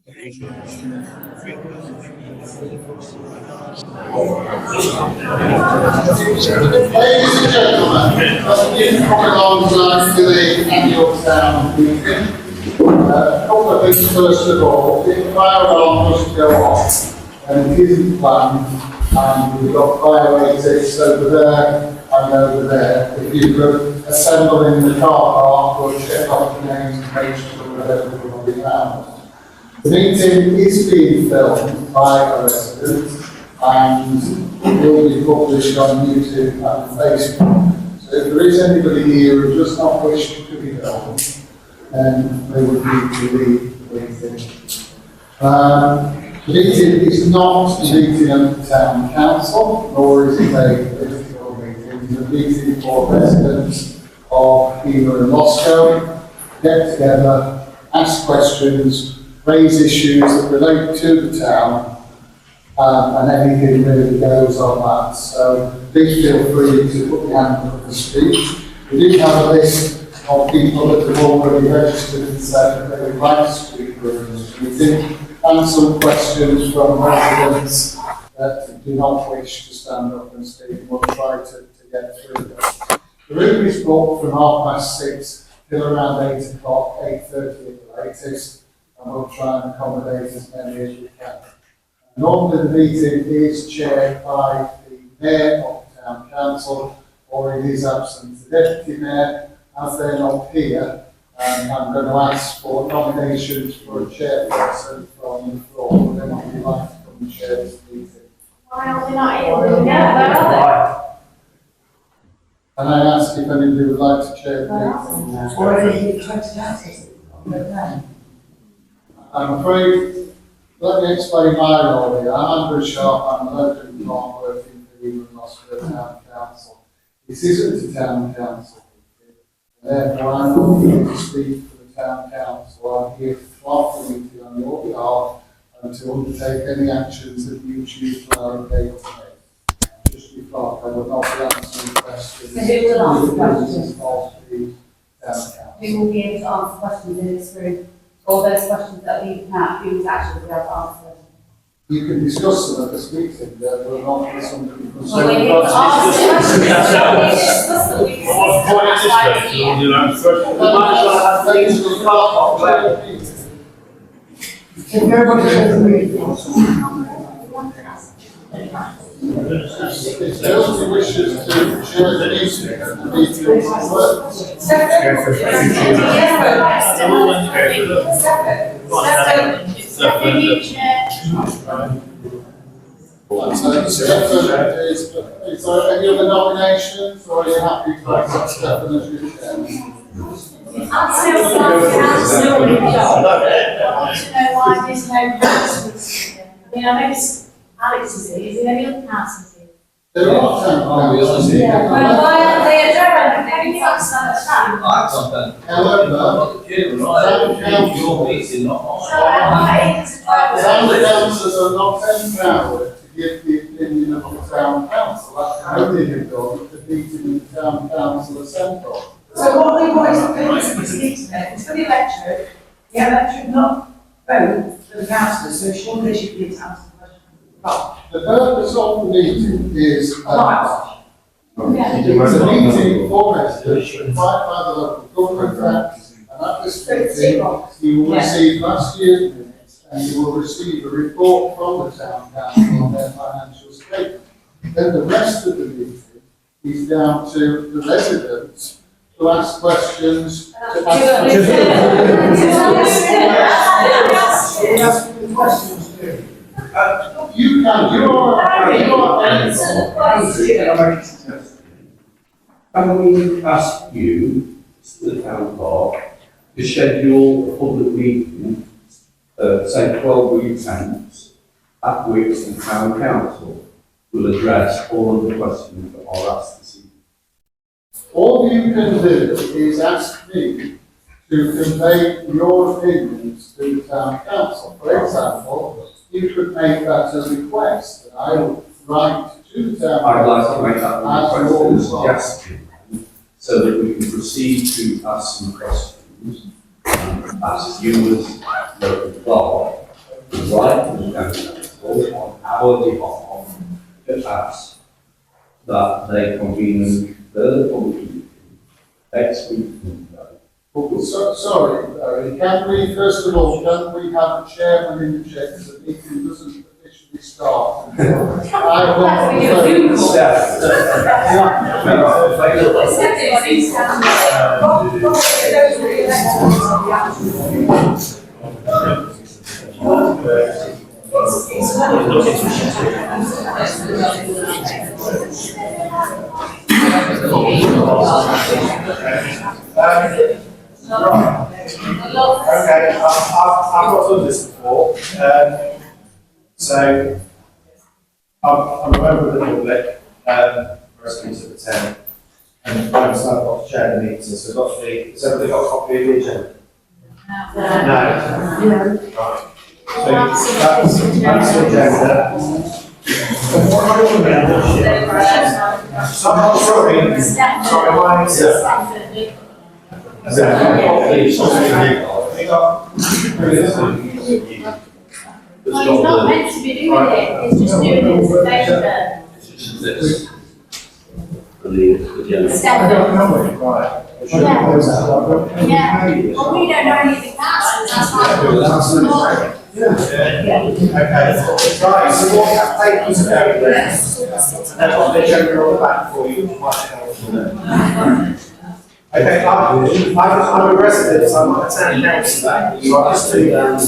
Ladies and gentlemen, coming along tonight to the annual town meeting. A couple of things first of all. The fire alarm must go off, and it isn't planned, and we've got fire exits over there and over there. If you could assemble in the car park or check off the names and make sure that everyone will be found. The meeting is being filmed by a resident and will be published on YouTube and Facebook. So if there is anybody here who does not wish to be filmed, then they would need to leave the meeting. The meeting is not a meeting of the Town Council, nor is it a political meeting. It's a meeting for residents of Heanor Loscoe, get together, ask questions, raise issues that relate to the town, and anything really goes on that. So please feel free to put your hand up and speak. We do have a list of people that have already registered and said that they would like to speak during this meeting, and some questions from residents that do not wish to stand up and speak. We'll try to get through them. The room is booked from 6:30 till around 8 o'clock, 8:30 at the latest, and we'll try and accommodate as many as we can. Normally the meeting is chaired by the Mayor of the Town Council, or in his absence the Deputy Mayor. As they're not here, I'm going to ask for nominations for a chairperson from the floor. Would anyone like to come and chair this meeting? Why are they not here? Yeah, where are And I ask if anybody would like to chair the meeting. Already 20 houses. I'm afraid, let me explain my role here. I'm Andrew Sharp, I'm a local clerk working for the Heanor Loscoe Town Council. This isn't a Town Council meeting, and therefore I'm not here to speak for the Town Council. I'm here to clerk the meeting on your behalf and to undertake any actions that you choose to allocate to me. Just be clerk, I will not be answering questions. So who will answer questions? Of the Town Council. Who will be able to answer questions in this room? All those questions that we have, who's actually be able to answer them? You can discuss them at this meeting, but we're not for somebody from. Well, we need to ask the questions. We discuss them. We discuss If everybody says the meeting. If nobody wishes to share the meeting will work. Is there any other nominations, or are you happy to accept Stephen as your chairman? I want to know why there's no councillors here. I mean, I know Alex is here, is there any other councillors here? There are town Yeah. Well, why aren't they adjourned? They've been fixed on the time. However, town councillors are not empowered to give the opinion of the town council. That can only be done at the meeting of the town council assembly. So what we want is the people to speak to them. It's for the electorate. The electorate not vote for the councillors, so surely they should be able to answer the question. Right. The purpose of the meeting is it's Right. a meeting for residents, provided by the local government act, and at this meeting, you will receive last year's minutes, and you will receive a report from the town council on their financial statement. Then the rest of the meeting is down to the residents to ask questions. You can, you are. Can we ask you, the town clerk, to schedule a public meeting, say 12 weeks hence, at which the town council will address all of the questions that are asked this evening? All you can do is ask me to convey your opinions to the town council. For example, you could make that a request, and I would write to the town council. I'd like to make that as request your and suggestion, so that we can proceed to ask some questions. Ask you as local clerk, to write to the town council on our behalf, to ask that they convene a further public meeting next week. So, sorry, Barry, can we, first of all, can we have a chairman in the chair, because the meeting doesn't officially start until I will. Right. Okay, I've not done this before, so I'm a member of the public, resident of the town, and I understand I've got to chair the meeting, so has everybody got a copy of the agenda? No. Right. So that's the agenda. Sorry, my Well, he's not meant to be doing it, he's just doing it as a favour. This. The Stefan. Yeah, well, we don't know anything else, that's why. Okay, right, so what that papers are going there, and then what the agenda on the back for you, might help you know. Okay, I'm a resident, so I'm not a town councillor, you are just doing that.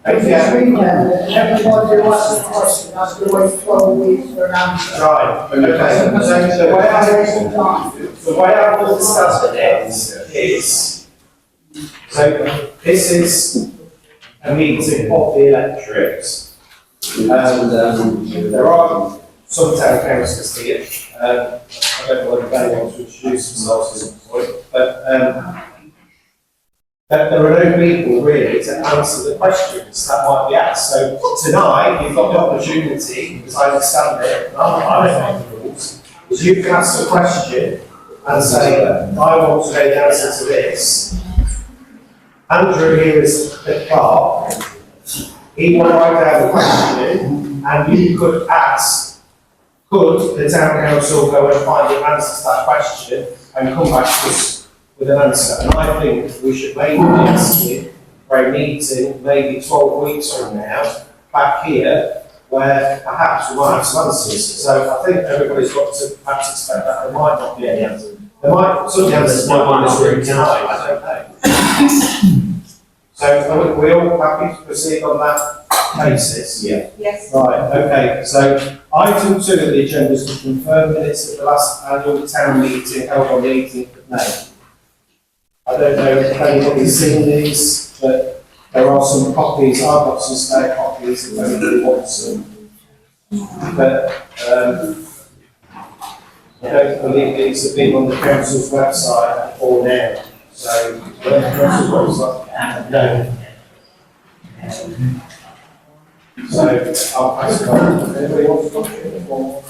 Everybody who asks a question has to wait 12 weeks for an answer. Right, okay, so the way I will discuss it is, so this is a meeting of the electorate. There are some town councillors here, I don't know whether they want to introduce themselves at some point, but there are no people really to answer the questions that might be asked. So tonight, you've got the opportunity, because I understand it, and I don't know the rules, is you can ask a question and say, I want to know the answer to this. Andrew here is the clerk. He will write down the question, and you could ask, could the town council go and find the answer to that question and come back to us with an answer? And I think we should maybe be asking for a meeting, maybe 12 weeks from now, back here, where perhaps we might have some answers. So I think everybody's got to perhaps expect that there might not be any answers. There might, some of the answers might be in this room tonight, I don't know. So are we all happy to proceed on that basis? Yeah. Yes. Right, okay, so item 2 of the agenda is to confirm minutes of the last annual town meeting held on the 18th of May. I don't know if anybody's seen these, but there are some copies, I've got some spare copies if anybody wants them. But I don't believe these have been on the council's website or now. So, the council's website, no. So, I'll pass it on. Anybody wants to talk to it before?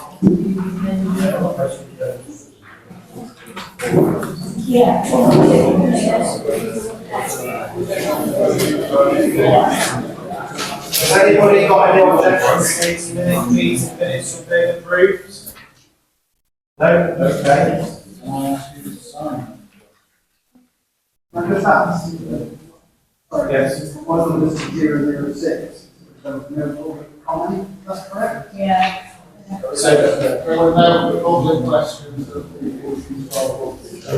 Has anybody got any objections to minutes from being approved? No? Okay. Yes. Wasn't this 006? So no public comment, that's correct? Yeah. So, There were no public questions of the issues of. Oh,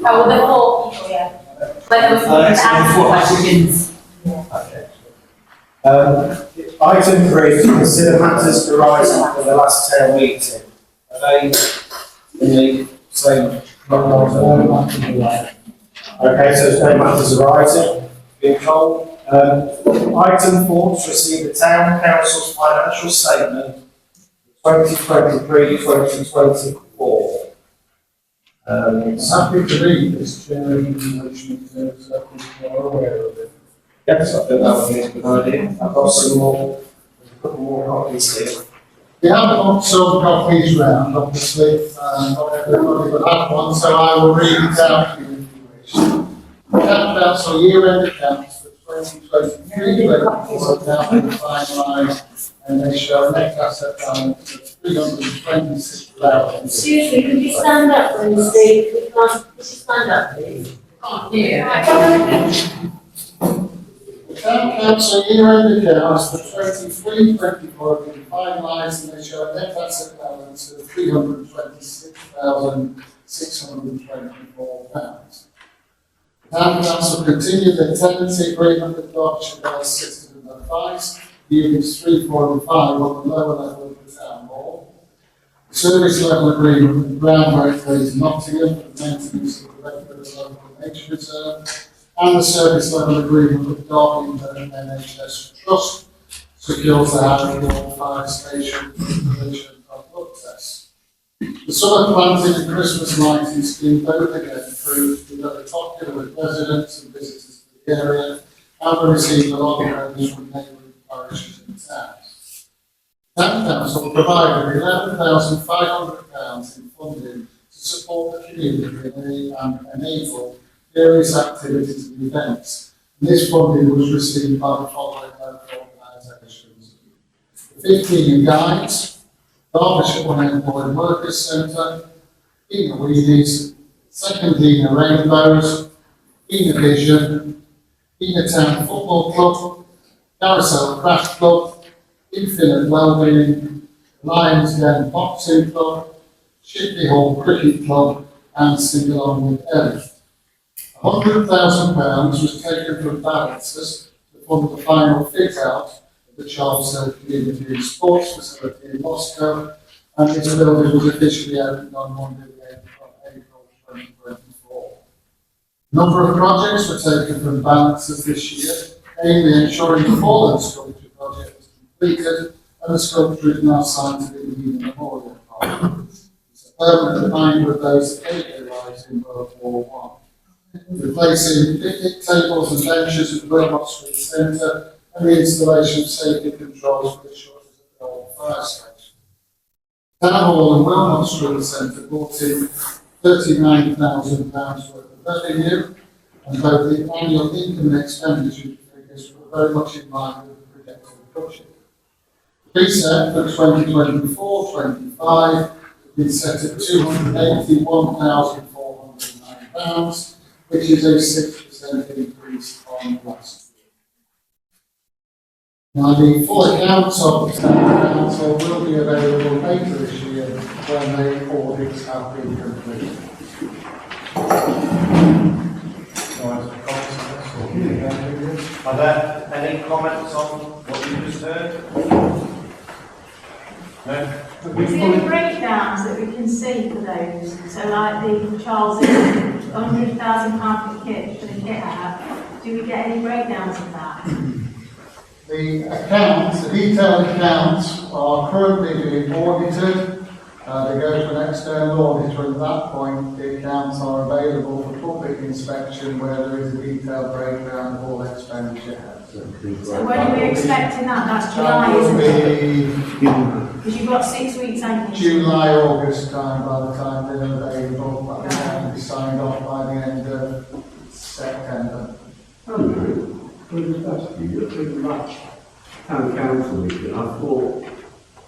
well, they're all people, yeah. When there was questions. Item 3, to consider matters arising from the last town meeting. Are they the same? No, no, nothing to that. Okay, so there's no matters arising, being told. Item 4, to receive the town council's financial statement 2023-2024. Happy to read this, Chair, in relation to that you are aware of it. Yes, I think that would be a good idea. I've got some more, a couple more copies here. We have got some copies round, obviously, not everybody will have one, so I will read it out to you if you wish. The town council year-end accounts for 2023 are now been finalised, and they show a net asset balance of 326,000. Excuse me, could you stand up and see, could you stand up, please? The town council year-end accounts for 23-24 have been finalised, and they show a net asset balance of £326,624. The town council continued their tenancy agreement with Berkshire Wells System and Advice, units 3, 4 and 5 on the lower level of the town hall. The service level agreement with Ground Roadways Nottingham for maintenance of the regular local nature reserve, and the service level agreement with Darlington NHS Trust secures the Harrowall Fire Station installation of blood tests. The summer planting and Christmas lighting scheme both again proved to be very popular with residents and visitors to the area, and we received a lot of praise from neighbouring parishes and towns. Town Council provided £11,500 in funding to support the community and enable various activities and events. And this funding was received by the following local organisations: the 15 Guides, Derbyshire Unemployed Workers Centre, Heanor Weedies, Second Heanor Rainbows, Heanor Vision, Heanor Town Football Club, Carousel Craft Club, Infinite Wellbeing, Lions Den Boxing Club, Shipley Hall Cricket Club, and Sing Along with Ellis. £100,000 was taken from balances to fund the final fit-out of the Charles Hill Community and Sports Facility in Loscoe, and this building was officially opened on Monday, the 8th of April 2024. A number of projects were taken from balances this year, namely ensuring the fallen sculpture project was completed, and the sculpture is now signed to be the Memorial Park. It's a permanent reminder of those that gave their lives in World War I. Replacing picnic tables and benches at Wilmot Street Centre, and the installation of safety controls for the shutters at the old fire station. Town Hall and Wilmot Street Centre brought in £39,000 worth of revenue, and both the annual income and expenditure figures were very much in line with the projected budget. The preset for 2024-25 has been set at £281,409, which is a 6% increase on last year. Now, the full accounts of the town council will be available later this year when the audits have been completed. Are there any comments on what you just heard? No? Is there any breakdowns that we can see for those? So like the Charles Hill, £100,000 for the kit out, do we get any breakdowns of that? The accounts, the detailed accounts are currently being audited. They go to an external auditor, and at that point the accounts are available for public inspection where there is a detailed breakdown of all expenditure. So when are we expecting that? That's July, That isn't will it? be Because you've got 6 weeks, haven't you? July, August time by the time they're available, but they can be signed off by the end of September. Andrew, could I just ask you, at the last town council meeting, I thought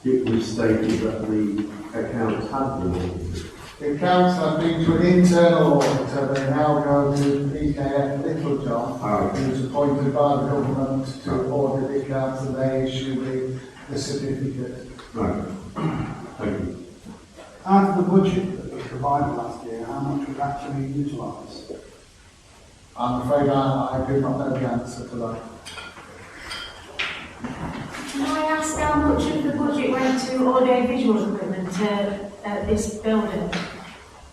it was stated that the accounts had been audited. The accounts have been to an internal auditor. They now go to PKF Littlejohn, who's appointed by the government to audit the accounts, and they issue the certificate. Right. Thank you. Out of the budget that was provided last year, how much was actually utilised? I'm afraid I do not know the answer to that. Can I ask how much of the budget went to audio visual equipment to this building?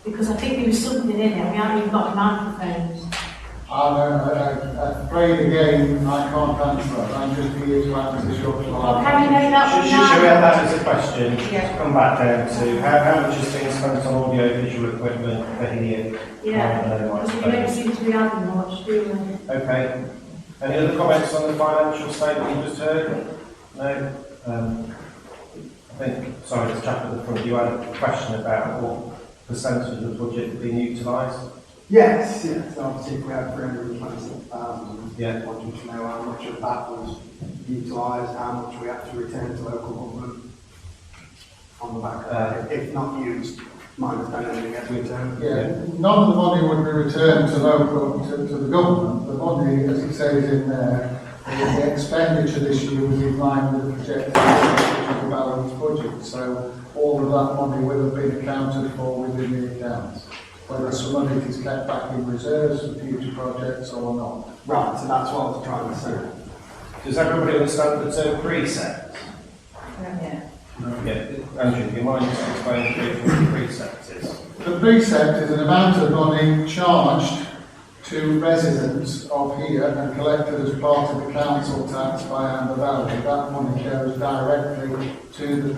Because I think there was something in it, we haven't even got microphones. I'm afraid again, I can't answer that. I'm just here to answer short. Well, can you know that one Should we have now? that as a question? Yeah. Come back down to how much is being spent on audio visual equipment for here? Yeah, because we don't seem to be having much, do we? Okay. Any other comments on the financial statement you just heard? No? I think, sorry, the chap at the front, you had a question about what percentage of the budget had been utilised? Yes, yes, obviously if we had 320,000, Yeah. wanting to know how much of that was utilised, how much we had to return to local government on the back of that, if not used, my understanding gets returned. Yeah, none of the money would be returned to the government. The money, as it says in there, the expenditure this year was in line with the projected balanced budget. So all of that money will have been accounted for within the accounts. Whether some of it is kept back in reserves for future projects or not. Right, so that's what I was trying to say. Does everybody understand the term precept? Yeah. Yeah. Andrew, do you mind just explaining what the precept is? The precept is an amount of money charged to residents of here and collected as part of the council tax by Amber Valley. That money goes directly to the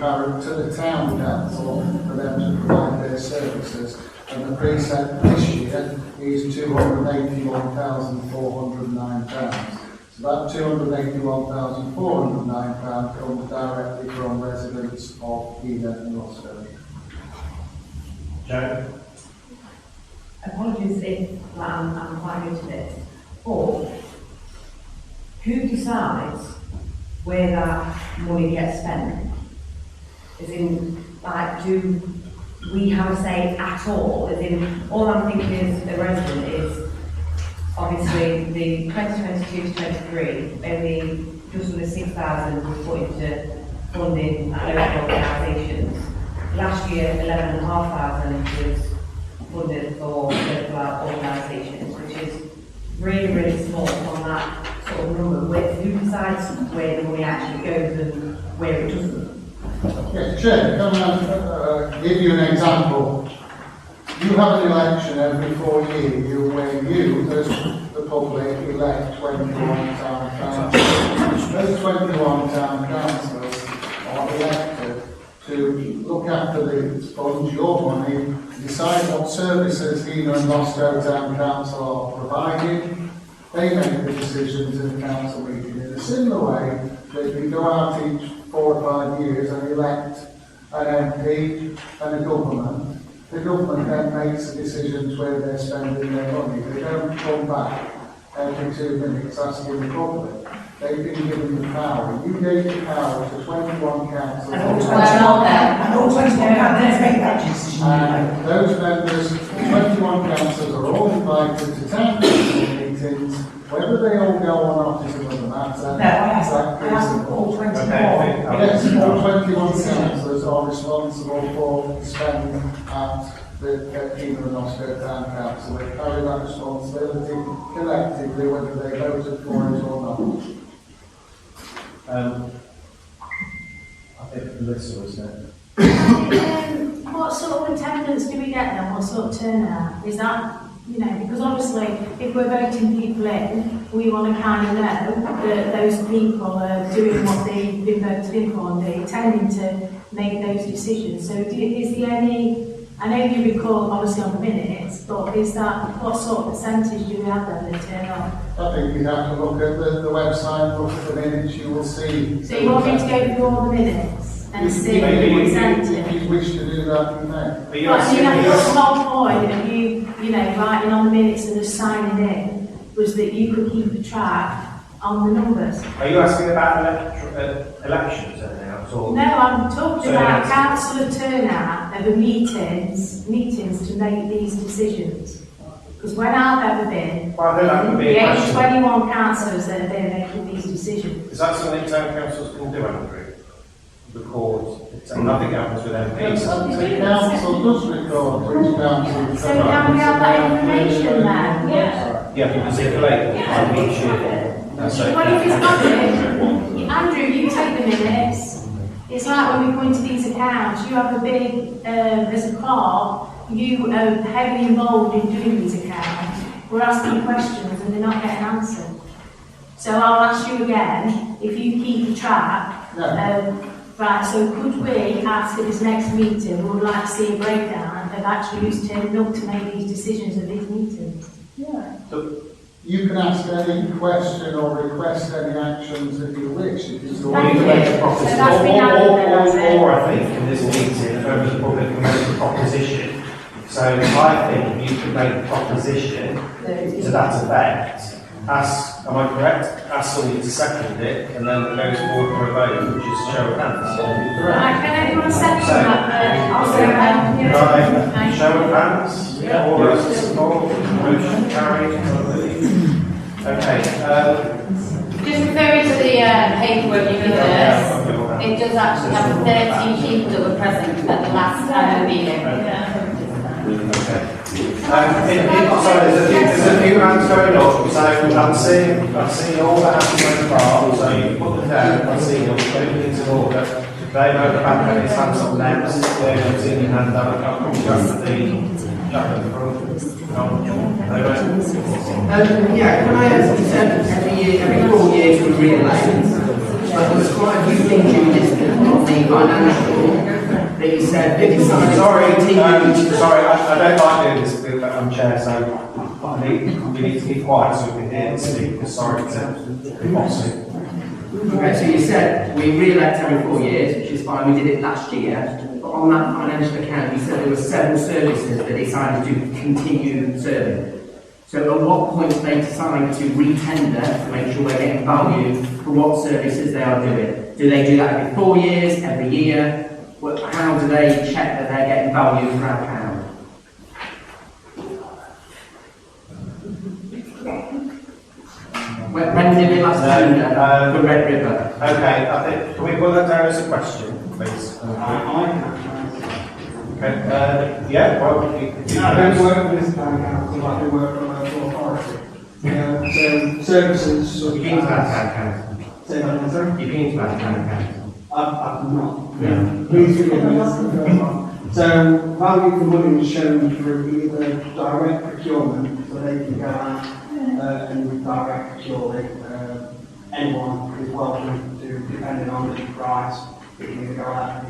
town council for them to provide their services. And the precept this year is £281,409. So that £281,409 comes directly from residents of Heanor Loscoe. Joe? Apologies if I'm quite new to this, but who decides where that money gets spent? As in, like, do we have a say at all? As in, all I'm thinking as a resident is, obviously, the 2022 to 23, only just under 6,000 was put into funding local organisations. Last year, 11,500 was funded for local organisations, which is really, really small on that sort of number. Who decides where the money actually goes and where it doesn't? Yes, Chair, can I give you an example? You have an election every 4 years where you, as the public, elect 21 town councillors. Those 21 town councillors are elected to look after the funds, your money, decide what services Heanor and Loscoe Town Council are providing. They make the decisions in the council meeting. In a similar way, that we go out each 4 or 5 years and elect an MP and a government. The government then makes the decisions where they're spending their money. They don't come back every 2 minutes asking the public. They've been given the power. You gave the power to 21 councillors. And all 21 councillors make that decision. And those members, 21 councillors, are all invited to town council meetings. Whether they all go or not is another matter. No, I asked all 21. Yes, all 21 councillors are responsible for spending at the Heanor and Loscoe Town Council. They carry that responsibility collectively, whether they voted for it or not. I think Melissa was there. What sort of attendance do we get then? What sort of turnout? Is that, you know, because obviously if we're voting people in, we want to kind of know that those people are doing what they've been voted in for and they're intending to make those decisions. So is there any, I know you record obviously on the minutes, but is that, what sort of percentage do we have then that turn up? I think you have to look at the website, look at the minutes, you will see. So you want me to go through all the minutes and see the If you percentage? wish to do that, you may. Are you Well, I mean, asking, that's the whole point of you know, writing on the minutes and just signing in, was that you could keep a track on the numbers. are you asking about elections now? Or? No, I'm talking So about yes. councillor turnout of the meetings to make these decisions. Because when I've ever been, Well, then that would be the a only question. 21 councillors that are there making these decisions. Is that something town councils can do, Andrew? Record, and nothing happens with MPs. The council does record which council. So can we have that information then? Yeah, because they collate Yeah. each year. That's okay. Well, if it's got it, Andrew, you take the minutes. It's like when we go into these accounts, you have a big, there's a card you are heavily involved in doing these accounts, we're asking questions and they're not getting answered. So I'll ask you again, if you keep track, right, so could we ask at this next meeting, we would like to see a breakdown of actually who's turning up to make these decisions at these meetings? Yeah. You can ask any question or request any actions that you wish. If it's Thank you. Or, So that's been added then, or I think in this meeting, the members of the public can make a proposition. So I think you could make a proposition to that effect. Ask, am I correct? Ask somebody to second it, and then it goes forward for a vote, which is show of hands. Right, can anyone second that? I'll Right, show of hands. Yeah. All those in support, motion carried. Okay. Just referring to the paperwork you gave us, it does actually have 13 people that were present at the last meeting. Okay. Sorry, there's a few hands going up, so I'm seeing all the hands so far, so you can put them down, I see them, everything's in order. They know the back of his hands up next, they're seeing your hand down, I'll come to after the jack at the front. Yeah, can I ask, you said every 4 years we re-elect, but there was quite a few things you listed on the financial that you said, if it's not Sorry, I don't like doing this with I'm chair, so we need to be quiet so we can hear and speak, because sorry to be bossy. Okay, so you said we re-elect every 4 years, which is fine, we did it last year, but on that financial account you said there were several services that decided to continue serving. So at what point do they decide to re-tender to make sure we're getting value for what services they are doing? Do they do that every 4 years, every year? How do they check that they're getting value for our pound? When did we last tender for Red River? Okay, I think, can we put that down as a question, please? Okay, yeah, well, I don't work with this town council, I do work for a local authority. So services. You've been to that town council? Say that again, sir? You've been to that town council? I'm not. Yeah. Please forgive me, that's the first one. So value for money is shown through either direct procurement, so they can go out and direct procure it. Anyone is welcome to, depending on the price, it can either go out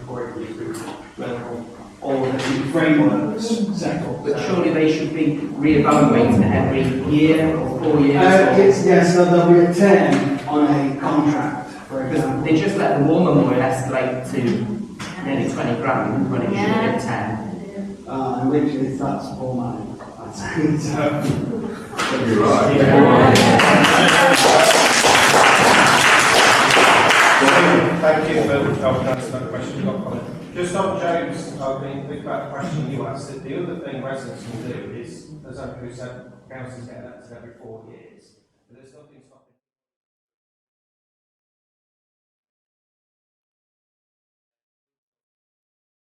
or it can be through local, or the frameworks set up. But surely they should be re-evaluated every year or 4 years? Yes, so there'll be a term on a contract, for Because example. they just let the war memorial escalate to nearly 20 grand when it should have been 10. In which case that's all money. Thank you for answering that question. Just on James, I mean, think about the question you asked. The other thing residents can do is, as Andrew said, councils get elected every 4 years.